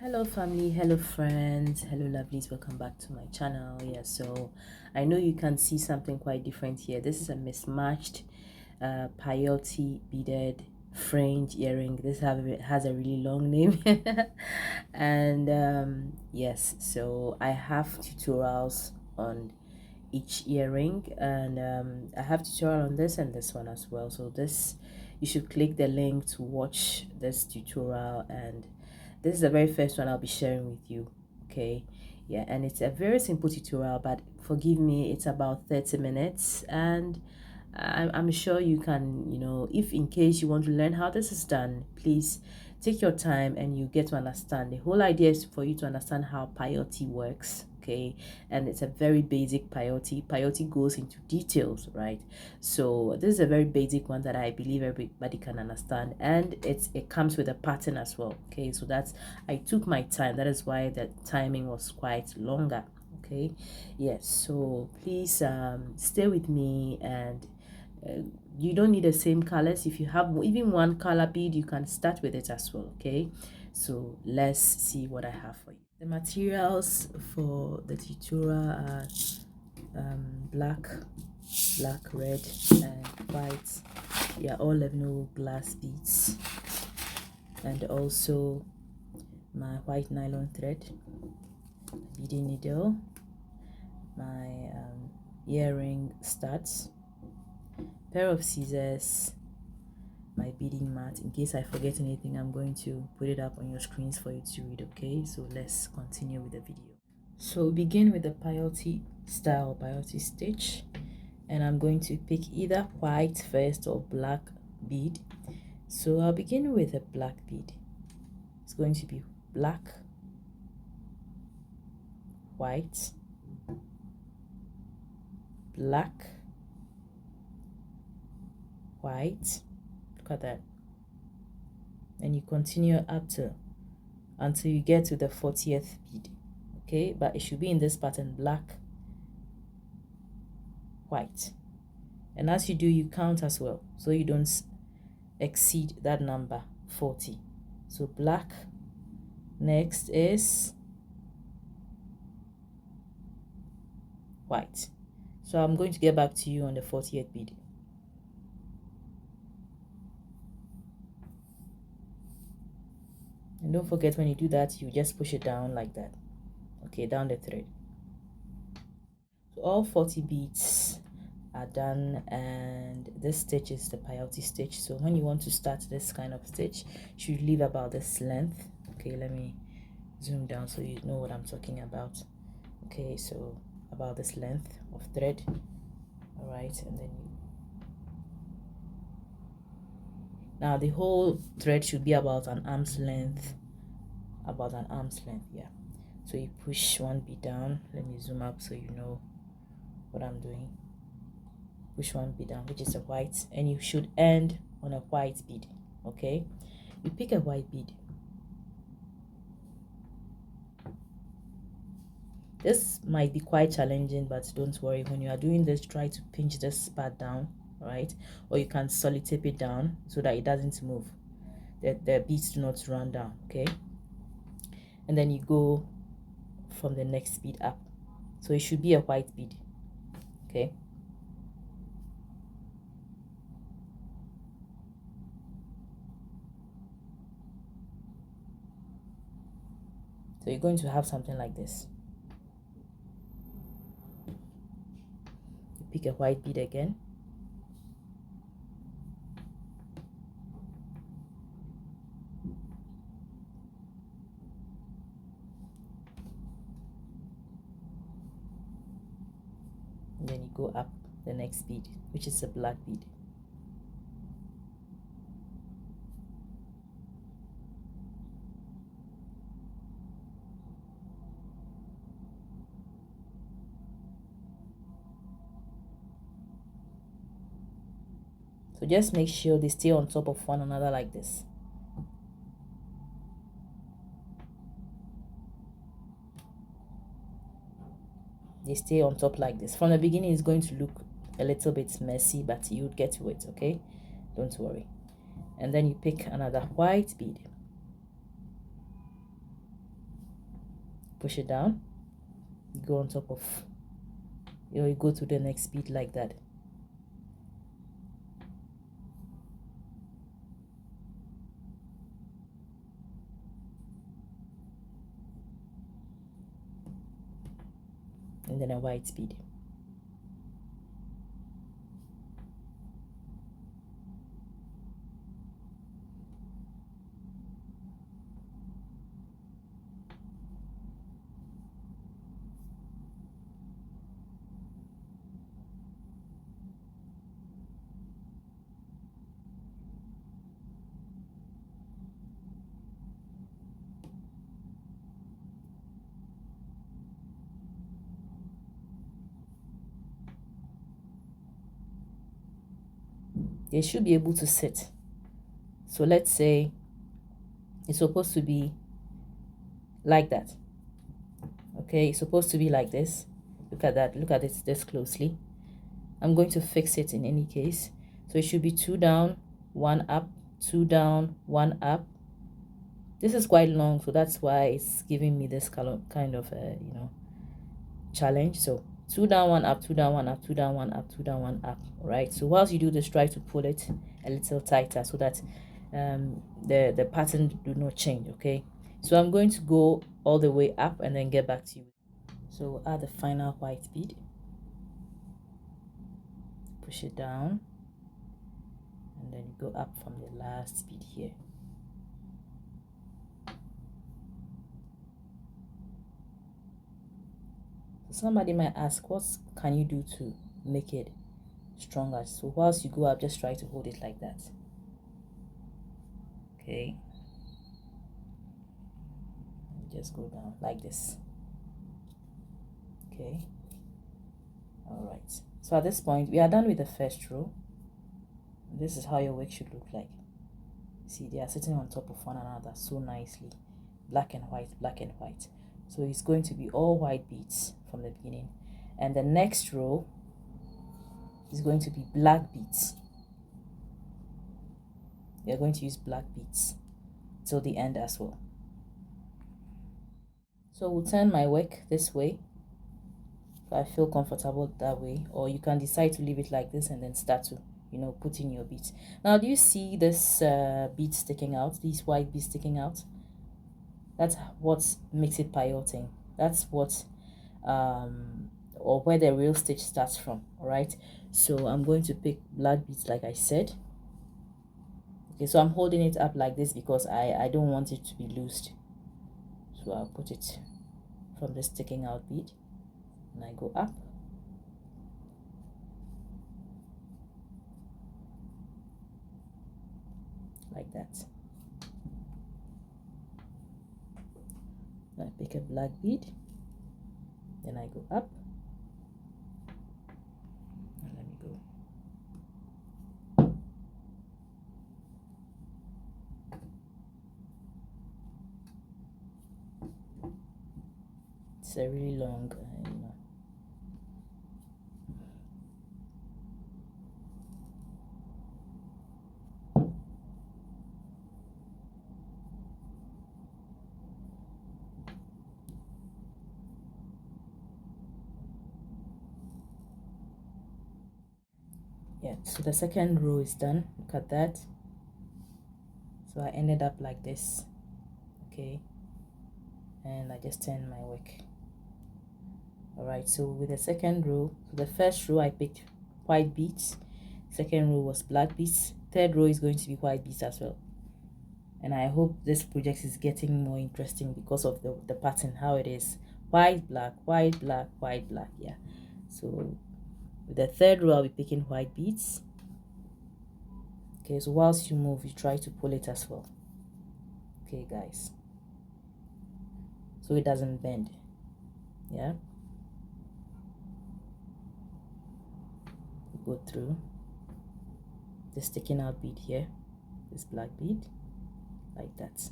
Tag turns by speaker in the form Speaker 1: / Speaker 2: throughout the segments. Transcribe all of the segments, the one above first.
Speaker 1: Hello family, hello friends, hello lovelies, welcome back to my channel. Yeah, so I know you can see something quite different here. This is a mismatched peyote beaded fringe earring. This has a really long name. And yes, so I have tutorials on each earring, and I have tutorial on this and this one as well. So this, you should click the link to watch this tutorial, and this is the very first one I'll be sharing with you. Okay, yeah, and it's a very simple tutorial, but forgive me, it's about 30 minutes, and I'm sure you can, if in case you want to learn how this is done, please take your time and you get to understand. The whole idea is for you to understand how peyote works. Okay, and it's a very basic peyote. Peyote goes into details, right? So this is a very basic one that I believe everybody can understand, and it comes with a pattern as well. Okay, so that's, I took my time. That is why the timing was quite longer. Okay, yes, so please stay with me, and uh, you don't need the same colors. If you have even one color bead, you can start with it as well. Okay, so let's see what I have for you. The materials for the tutorial are black, red, and white. Yeah, all level glass beads, and also my white nylon thread, beading needle, my earring studs, pair of scissors, my beading mat. In case I forget anything, I'm going to put it up on your screens for you to read. Okay, so let's continue with the video. So begin with the peyote style peyote stitch, and I'm going to pick either white first or black bead. So I'll begin with a black bead. It's going to be black, white, black, white. Look at that. And you continue up to until you get to the 40th bead. Okay, but it should be in this pattern: black, white. And as you do, you count as well, so you don't exceed that number 40. So black, next is white. So I'm going to get back to you on the 40th bead. And don't forget, when you do that, you just push it down like that. Okay, down the thread. So all 40 beads are done, and this stitch is the peyote stitch. So when you want to start this kind of stitch, you should leave about this length. Okay, let me zoom down so you know what I'm talking about. Okay, so about this length of thread. All right, and then now the whole thread should be about an arm's length, yeah. So you push one bead down. Let me zoom up so you know what I'm doing. Push one bead down, which is a white, and you should end on a white bead. Okay, you pick a white bead. This might be quite challenging, but don't worry. When you are doing this, try to pinch this part down, right? Or you can tape it down so that it doesn't move. The beads do not run down. Okay, and then you go from the next bead up. So it should be a white bead. Okay, so you're going to have something like this. You pick a white bead again. And then you go up the next bead, which is a black bead. So just make sure they stay on top of one another like this. They stay on top like this. From the beginning, it's going to look a little bit messy, but you'll get to it. Okay, don't worry. And then you pick another white bead. push it down, you go on top of, you go to the next bead like that. And then a white bead. They should be able to sit. So let's say it's supposed to be like that. Okay, it's supposed to be like this. Look at that. Look at it this closely. I'm going to fix it in any case. So it should be 2 down, 1 up, 2 down, 1 up. This is quite long, so that's why it's giving me this kind of challenge. So 2 down, 1 up, 2 down, 1 up, 2 down, 1 up, 2 down, 1 up. All right. So whilst you do this, try to pull it a little tighter so that the pattern do not change. Okay. So I'm going to go all the way up and then get back to you. So add the final white bead, push it down, and then you go up from the last bead here. So somebody might ask, what can you do to make it stronger? So whilst you go up, just try to hold it like that. Okay, just go down like this. Okay, all right. So at this point, we are done with the first row. This is how your work should look like. See, they are sitting on top of one another so nicely, black and white, black and white. So it's going to be all white beads from the beginning, and the next row is going to be black beads. We are going to use black beads till the end as well. So we'll turn my work this way, so I feel comfortable that way, or you can decide to leave it like this and then start to put in your beads. Now, do you see this bead sticking out, these white beads sticking out? That's what makes it peyote. That's what or where the real stitch starts from. All right, so I'm going to pick black beads like I said. Okay, so I'm holding it up like this because I don't want it to be loosed. So I'll put it from the sticking out bead and I go up like that. I pick a black bead, then I go up, and let me go. It's a really long, yeah. So the second row is done. Look at that. So I ended up like this. Okay, and I just turned my work. All right, so with the second row, so the first row I picked white beads, second row was black beads, third row is going to be white beads as well. And I hope this project is getting more interesting because of the pattern, how it is white, black, white, black, white, black. Yeah, so with the third row I'll be picking white beads. Okay, so whilst you move, you try to pull it as well. Okay guys, so it doesn't bend. Yeah, go through the sticking out bead here, this black bead, like that.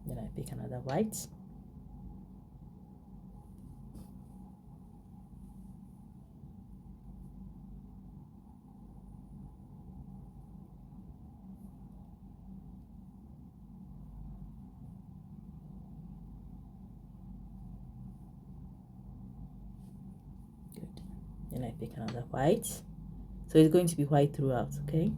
Speaker 1: Then I pick another white, Good. Then I pick another white. So it's going to be white throughout, okay?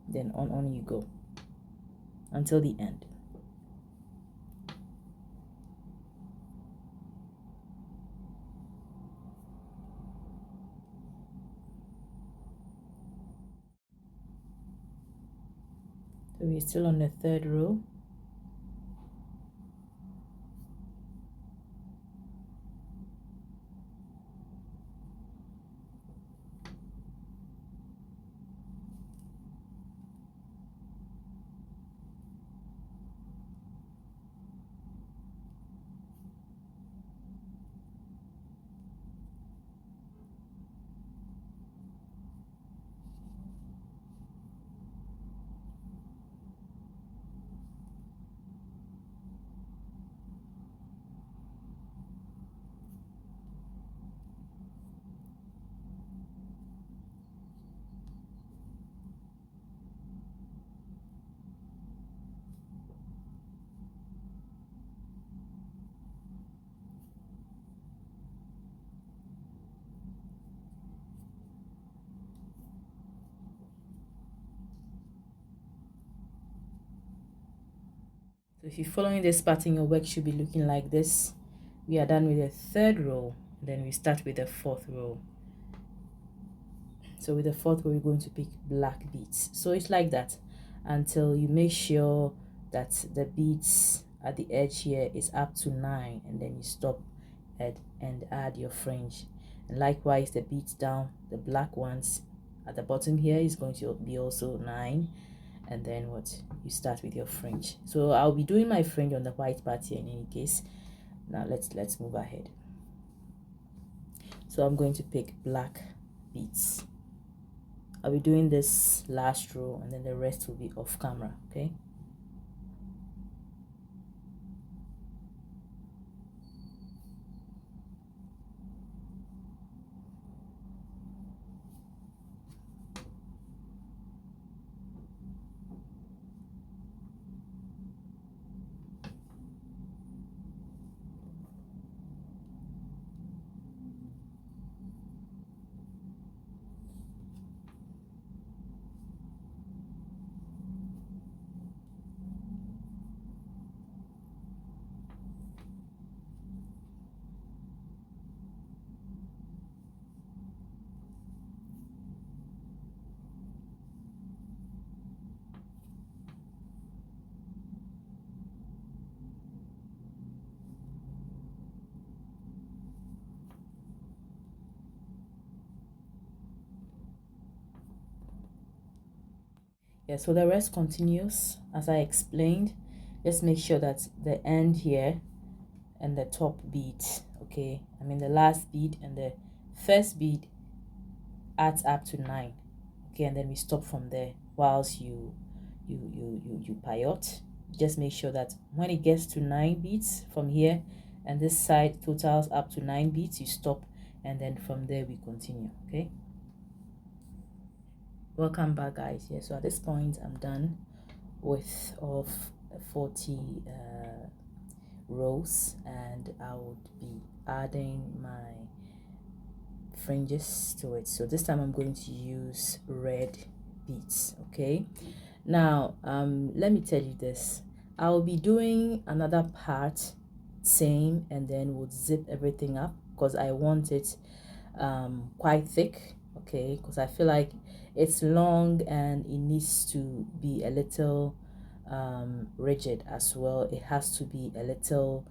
Speaker 1: Then on you go until the end. So we're still on the third row. So if you're following this pattern, your work should be looking like this. We are done with the third row. Then we start with the fourth row. So with the fourth row, we're going to pick black beads. So it's like that until you make sure that the beads at the edge here is up to 9, and then you stop and add your fringe. And likewise, the beads down, the black ones at the bottom here is going to be also 9. And then what, you start with your fringe. So I'll be doing my fringe on the white part here in any case. Now let's move ahead. So I'm going to pick black beads. I'll be doing this last row, and then the rest will be off camera, okay? Yeah, so the rest continues as I explained. Just make sure that the end here and the top bead, okay, I mean the last bead and the first bead adds up to 9, okay, and then we stop from there whilst you peyote. Just make sure that when it gets to 9 beads from here and this side totals up to 9 beads, you stop, and then from there we continue, okay? Welcome back, guys. Yeah, so at this point I'm done with of 40 rows, and I would be adding my fringes to it. So this time I'm going to use red beads, okay? Now let me tell you this, I'll be doing another part same, and then we'll zip everything up because I want it quite thick, okay, because I feel like it's long and it needs to be a little rigid as well. It has to be a little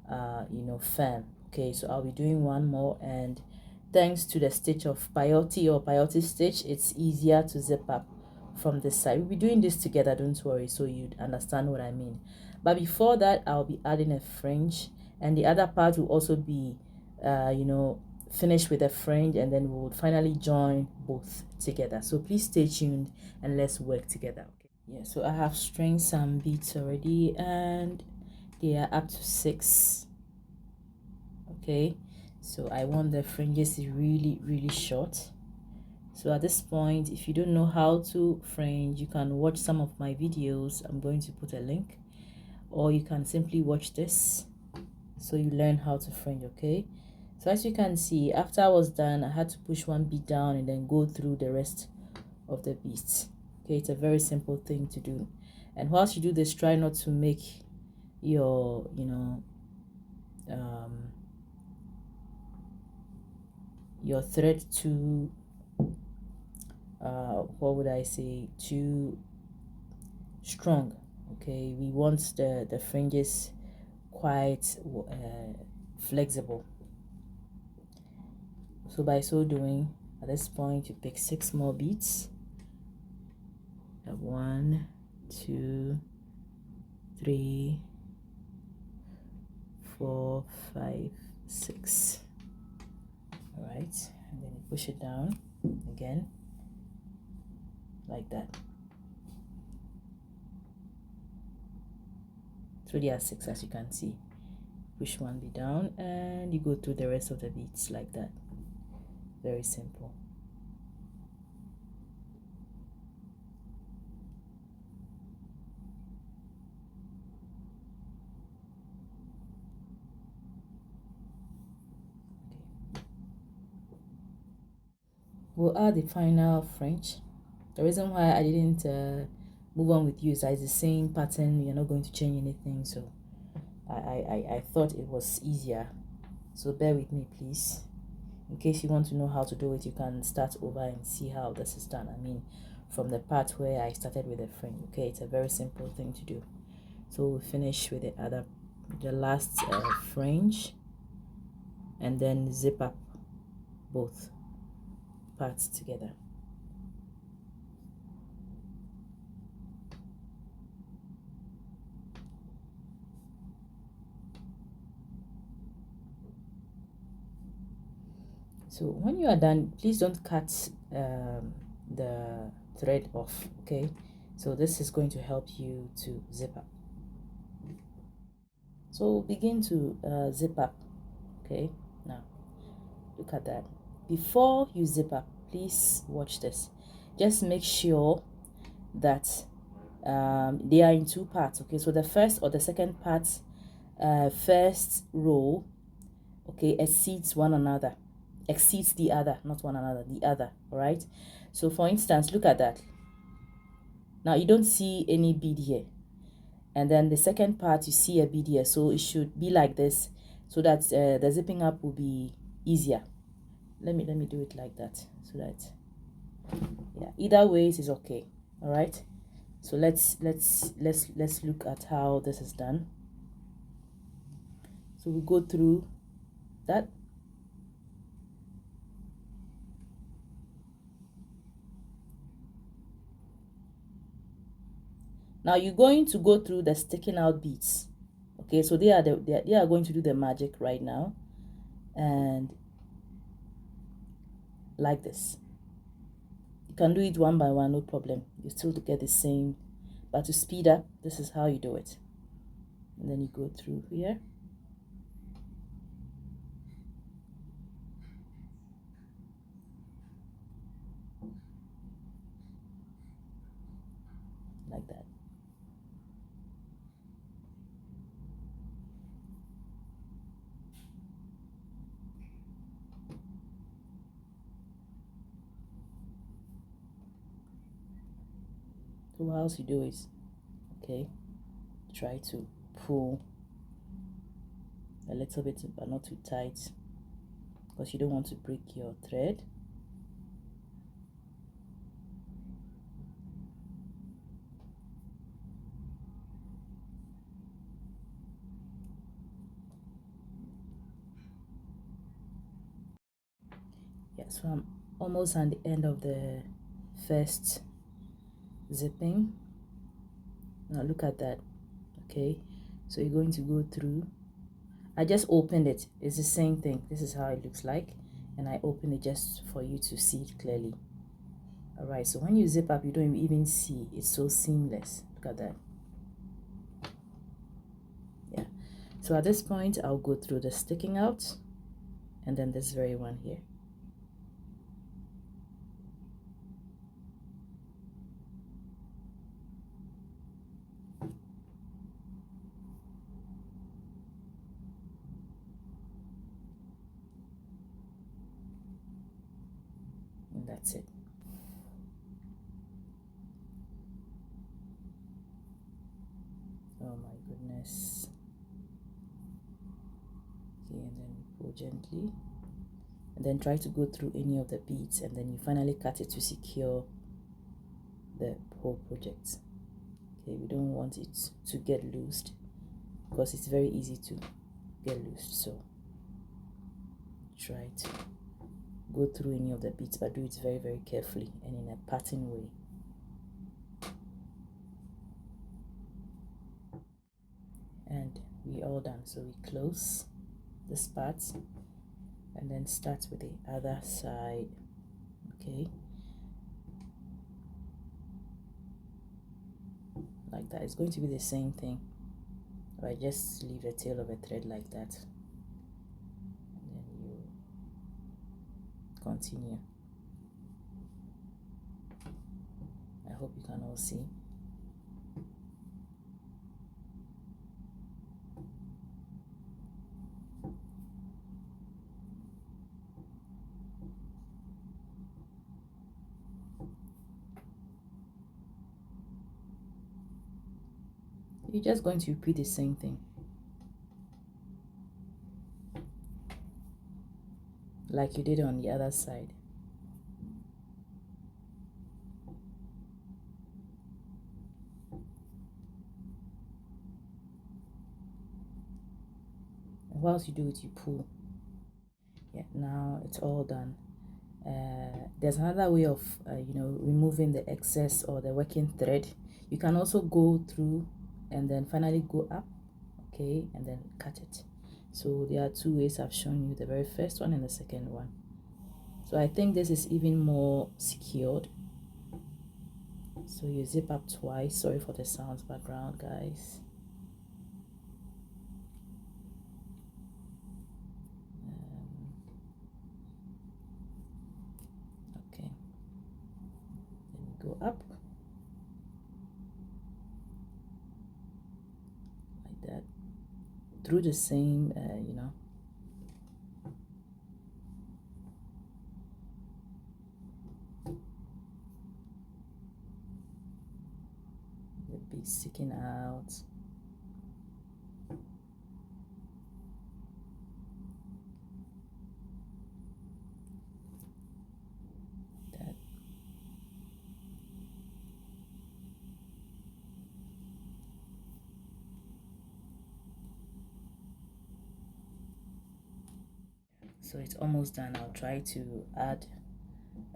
Speaker 1: firm, okay? So I'll be doing one more, and thanks to the stitch of peyote or peyote stitch, it's easier to zip up from this side. We'll be doing this together, don't worry, so you'd understand what I mean. But before that, I'll be adding a fringe, and the other part will also be finish with a fringe, and then we'll finally join both together. So please stay tuned and let's work together, okay? Yeah, so I have string some beads already, and they are up to 6, okay? So I want the fringes really short. So at this point, if you don't know how to fringe, you can watch some of my videos. I'm going to put a link, or you can simply watch this so you learn how to fringe. Okay, so as you can see, after I was done, I had to push one bead down and then go through the rest of the beads. Okay, it's a very simple thing to do, and whilst you do this, try not to make your your thread too what would I say, too strong. Okay, we want the fringes quite flexible. So by so doing, at this point you pick 6 more beads. 1, 2, 3, 4, 5, 6. All right, and then you push it down again like that. So there are 6, as you can see. Push one bead down and you go through the rest of the beads like that. Very simple. We'll add the final fringe. The reason why I didn't move on with you is that it's the same pattern. You're not going to change anything, so I thought it was easier. So bear with me, please. In case you want to know how to do it, you can start over and see how this is done. I mean, from the part where I started with the fringe. Okay, it's a very simple thing to do. So we'll finish with the last fringe, and then zip up both parts together. So when you are done, please don't cut the thread off. Okay, so this is going to help you to zip up. So begin to zip up. Okay, now look at that. Before you zip up, please watch this. Just make sure that they are in 2 parts. Okay, so the first or the second part, first row, okay, exceeds one another, exceeds the other, not one another, the other. All right, so for instance, look at that. Now you don't see any bead here, and then the second part you see a bead here, so it should be like this, so that the zipping up will be easier. Let me do it like that, so that, yeah, either ways is okay. All right, so let's look at how this is done. So we go through that. Now you're going to go through the sticking out beads. Okay, so they are going to do the magic right now, and like this. You can do it one by one, no problem. You still get the same, but to speed up, this is how you do it. And then you go through here. Like that. So whilst you do it, okay, try to pull a little bit, but not too tight, because you don't want to break your thread. Yeah, so I'm almost at the end of the first zipping. Now look at that. Okay, so you're going to go through. I just opened it. It's the same thing. This is how it looks like, and I opened it just for you to see it clearly. All right, so when you zip up, you don't even see. It's so seamless. Look at that. Yeah, so at this point I'll go through the sticking out. and then this very one here. And that's it. Oh my goodness. Okay, and then pull gently, and then try to go through any of the beads, and then you finally cut it to secure the whole project. Okay, we don't want it to get loosed because it's very easy to get loosed, so try to go through any of the beads, but do it very, very carefully and in a pattern way. And we all done, so we close this part and then start with the other side. Okay, like that. It's going to be the same thing, but just leave the tail of a thread like that, and then you continue. I hope you can all see. You're just going to repeat the same thing like you did on the other side. And whilst you do it, you pull. Yeah, now it's all done. There's another way of removing the excess or the working thread. You can also go through and then finally go up, okay, and then cut it. So there are two ways I've shown you, the very first one and the second one. So I think this is even more secured. So you zip up twice. Sorry for the sounds background, guys. Okay, then you go up like that through the same the bead sticking out. That. So it's almost done. I'll try to add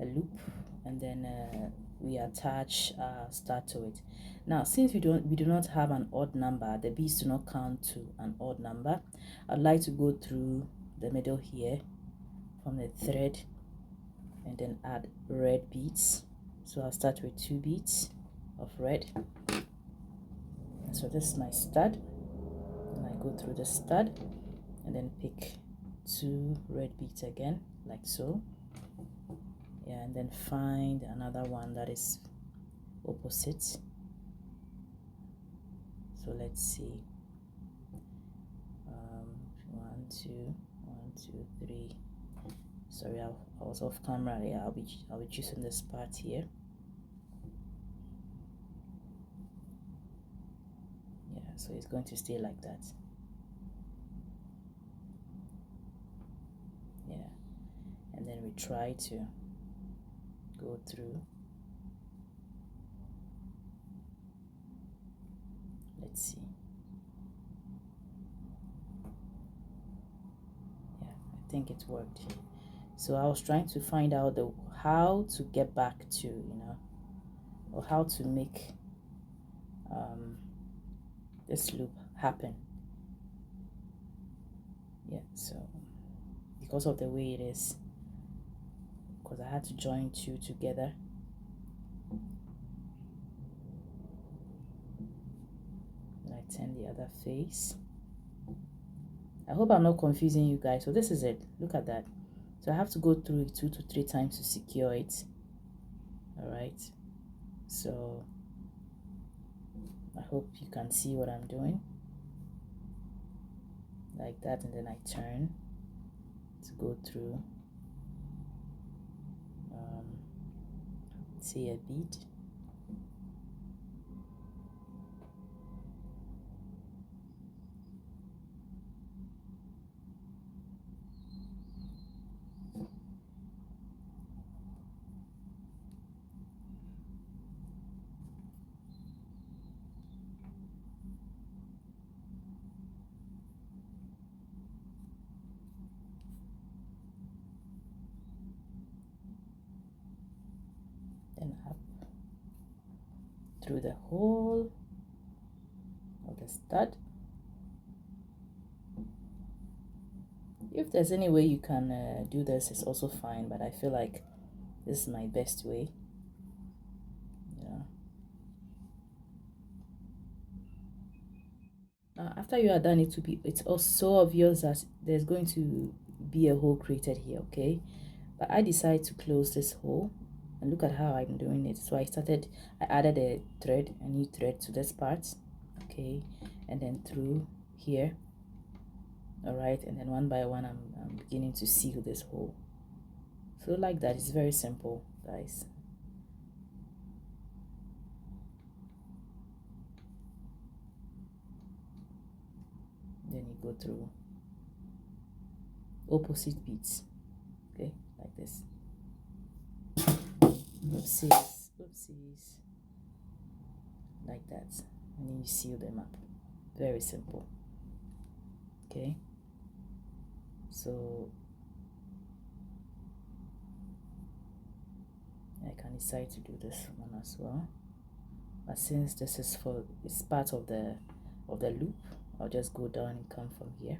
Speaker 1: a loop, and then we attach star to it. Now, since we do not have an odd number, the beads do not count to an odd number. I'd like to go through the middle here from the thread and then add red beads. So I'll start with 2 beads of red. So this is my stud, and I go through the stud and then pick 2 red beads again, like so. Yeah, and then find another one that is opposite. So let's see. 1 2 1 2 3. Sorry, I was off camera. Yeah, I'll be choosing this part here. Yeah, so it's going to stay like that. Yeah, and then we try to go through. Let's see. Yeah, I think it worked. So I was trying to find out how to get back to, or how to make this loop happen. Yeah, so because of the way it is, because I had to join 2 together. And I turn the other face. I hope I'm not confusing you guys. So this is it. Look at that. So I have to go through it 2 to 3 times to secure it. All right. So I hope you can see what I'm doing. Like that, and then I turn to go through. See a bead. Then up through the hole of the stud. If there's any way you can do this, it's also fine, but I feel like this is my best way. Yeah. Now, after you are done, it's also obvious that there's going to be a hole created here, okay? But I decided to close this hole, and look at how I'm doing it. So I added a thread, a new thread to this part, okay, and then through here. All right, and then one by one I'm beginning to seal this hole. So like that, it's very simple, guys. Then you go through opposite beads, okay, like this. Oopsies, oopsies, like that, and then you seal them up. Very simple. Okay, so I can decide to do this one as well, but since this is it's part of the loop, I'll just go down and come from here.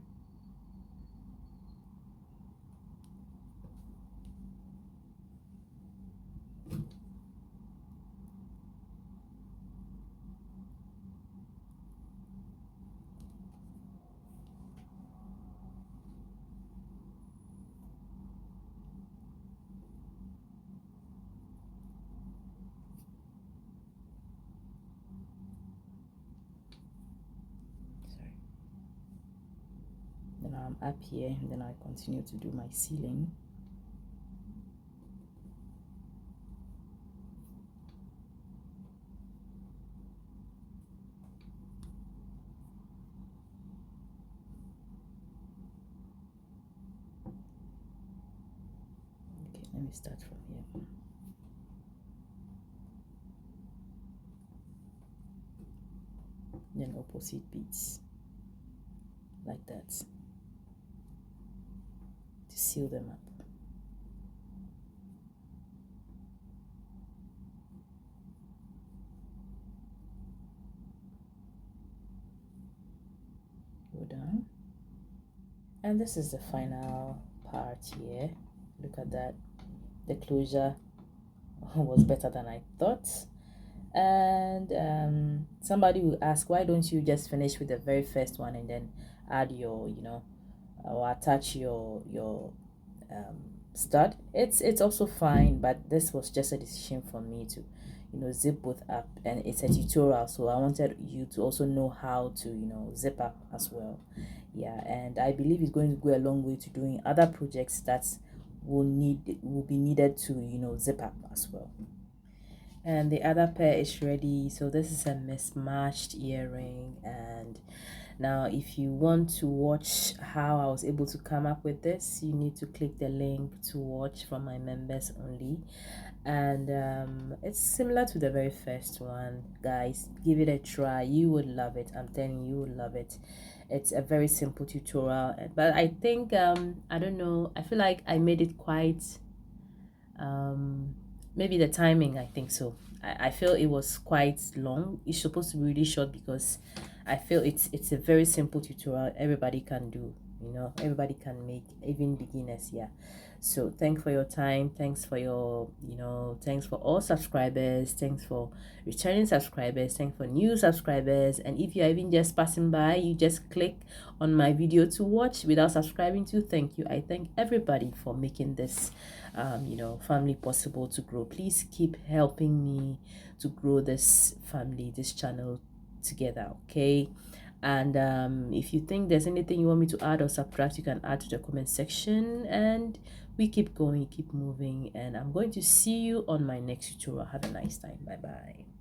Speaker 1: Then I'm up here, and then I continue to do my sealing. Okay, let me start from here. Then opposite beads, like that, to seal them up. Go down, and this is the final part here. Look at that. The closure was better than I thought. And somebody will ask, why don't you just finish with the very first one and then add your, or attach your stud? It's also fine, but this was just a decision for me to, zip both up, and it's a tutorial, so I wanted you to also know how to, zip up as well. Yeah, and I believe it's going to go a long way to doing other projects that will be needed to, zip up as well. And the other pair is ready. So this is a mismatched earring, and now if you want to watch how I was able to come up with this, you need to click the link to watch from my members only. And it's similar to the very first one, guys. Give it a try, you would love it. I'm telling you, you would love it. It's a very simple tutorial, but I think I don't know, I feel like I made it quite maybe the timing, I think so. I feel it was quite long. It's supposed to be really short because I feel it's a very simple tutorial everybody can do. You know, everybody can make, even beginners. Yeah. So thanks for your time. Thanks for your, thanks for all subscribers. Thanks for returning subscribers. Thanks for new subscribers. And if you're even just passing by, you just click on my video to watch without subscribing to, thank you. I thank everybody for making this family possible to grow. Please keep helping me to grow this family, this channel together. Okay. And if you think there's anything you want me to add or subtract, you can add to the comment section, and we keep going, keep moving. And I'm going to see you on my next tutorial. Have a nice time. Bye bye.